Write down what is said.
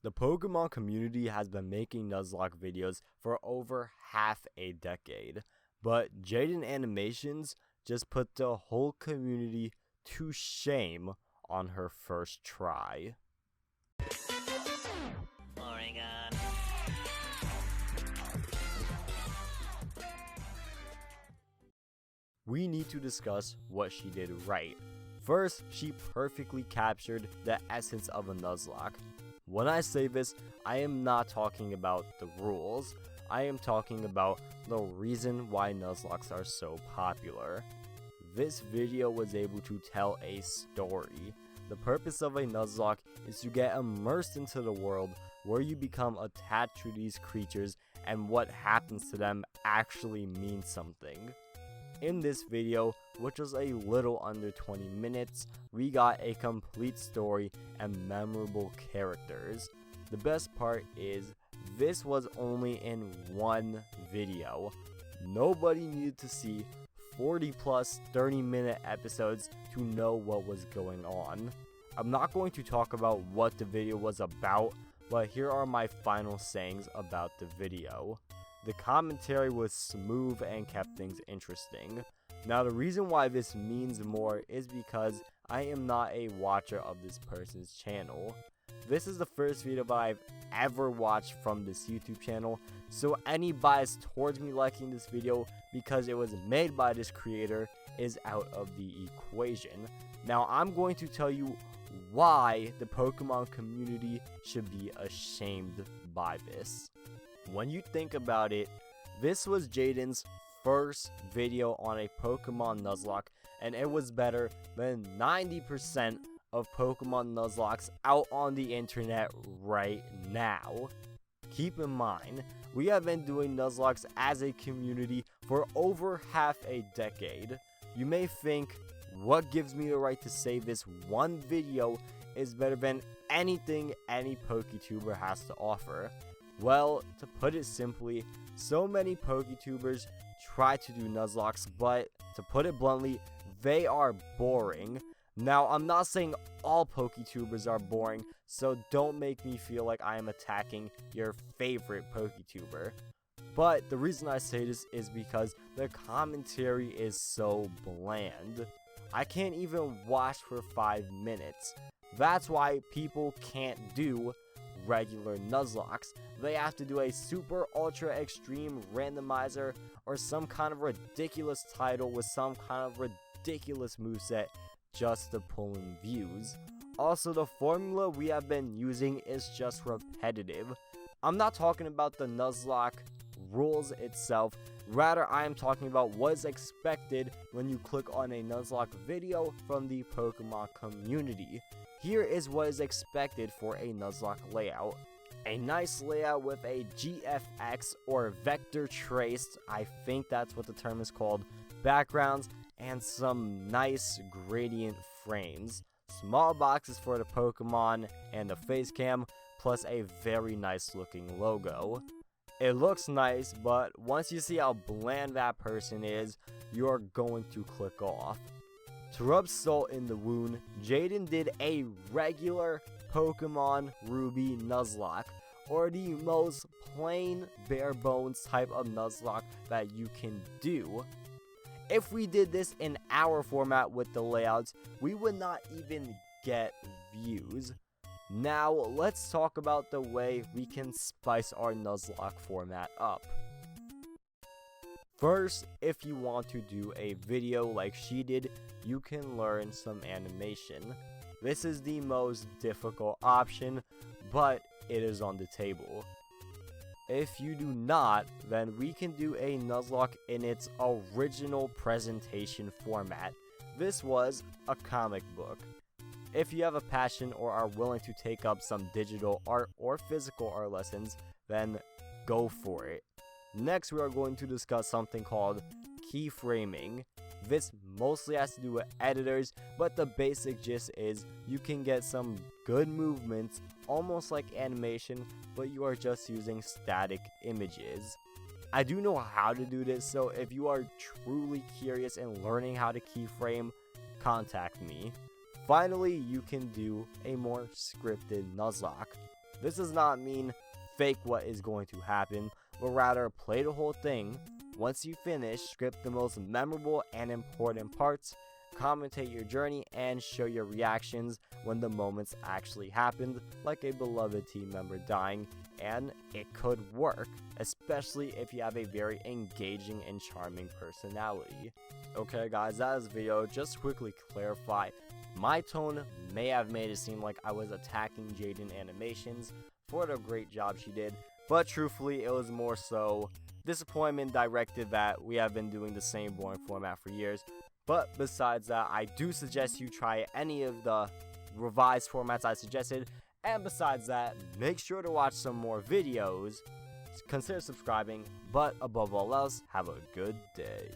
The Pokemon community has been making Nuzlocke videos for over half a decade, but Jaiden Animations just put the whole community to shame on her first try. Oregon. We need to discuss what she did right. First, she perfectly captured the essence of a Nuzlocke. When I say this, I am not talking about the rules. I am talking about the reason why Nuzlockes are so popular. This video was able to tell a story. The purpose of a Nuzlocke is to get immersed into the world where you become attached to these creatures and what happens to them actually means something. In this video, which was a little under 20 minutes, we got a complete story and memorable characters. The best part is, this was only in one video. Nobody needed to see 40 plus 30-minute episodes to know what was going on. I'm not going to talk about what the video was about, but here are my final sayings about the video. The commentary was smooth and kept things interesting. Now the reason why this means more is because I am not a watcher of this person's channel. This is the first video that I've ever watched from this YouTube channel, so any bias towards me liking this video because it was made by this creator is out of the equation. Now I'm going to tell you why the Pokemon community should be ashamed by this. When you think about it, this was Jaiden's first video on a Pokemon Nuzlocke, and it was better than 90% of Pokemon Nuzlockes out on the internet right now. Keep in mind, we have been doing Nuzlockes as a community for over half a decade. You may think, what gives me the right to say this one video is better than anything any PokeTuber has to offer? Well, to put it simply, so many PokeTubers try to do Nuzlockes, but to put it bluntly, they are boring. Now, I'm not saying all PokeTubers are boring, so don't make me feel like I am attacking your favorite PokeTuber. But the reason I say this is because the commentary is so bland. I can't even watch for 5 minutes. That's why people can't do regular Nuzlockes. They have to do a super ultra extreme randomizer or some kind of ridiculous title with some kind of ridiculous moveset just to pull in views. Also, the formula we have been using is just repetitive. I'm not talking about the Nuzlocke rules itself, rather I am talking about what is expected when you click on a Nuzlocke video from the Pokemon community. Here is what is expected for a Nuzlocke layout. A nice layout with a GFX or vector traced, I think that's what the term is called, backgrounds, and some nice gradient frames. Small boxes for the Pokemon and the face cam, plus a very nice looking logo. It looks nice, but once you see how bland that person is, you are going to click off. To rub salt in the wound, Jaiden did a regular Pokemon Ruby Nuzlocke, or the most plain bare bones type of Nuzlocke that you can do. If we did this in our format with the layouts, we would not even get views. Now let's talk about the way we can spice our Nuzlocke format up. First, if you want to do a video like she did, you can learn some animation. This is the most difficult option, but it is on the table. If you do not, then we can do a Nuzlocke in its original presentation format. This was a comic book. If you have a passion or are willing to take up some digital art or physical art lessons, then go for it. Next, we are going to discuss something called keyframing. This mostly has to do with editors, but the basic gist is you can get some good movements, almost like animation, but you are just using static images. I do know how to do this, so if you are truly curious and learning how to keyframe, contact me. Finally, you can do a more scripted Nuzlocke. This does not mean fake what is going to happen, but rather play the whole thing. Once you finish, script the most memorable and important parts, commentate your journey, and show your reactions when the moments actually happened, like a beloved team member dying, and it could work, especially if you have a very engaging and charming personality. Okay guys, that is the video. Just to quickly clarify, my tone may have made it seem like I was attacking Jaiden Animations for the great job she did, but truthfully it was more so disappointment directed that we have been doing the same boring format for years. But besides that, I do suggest you try any of the revised formats I suggested, and besides that, make sure to watch some more videos, consider subscribing, but above all else, have a good day.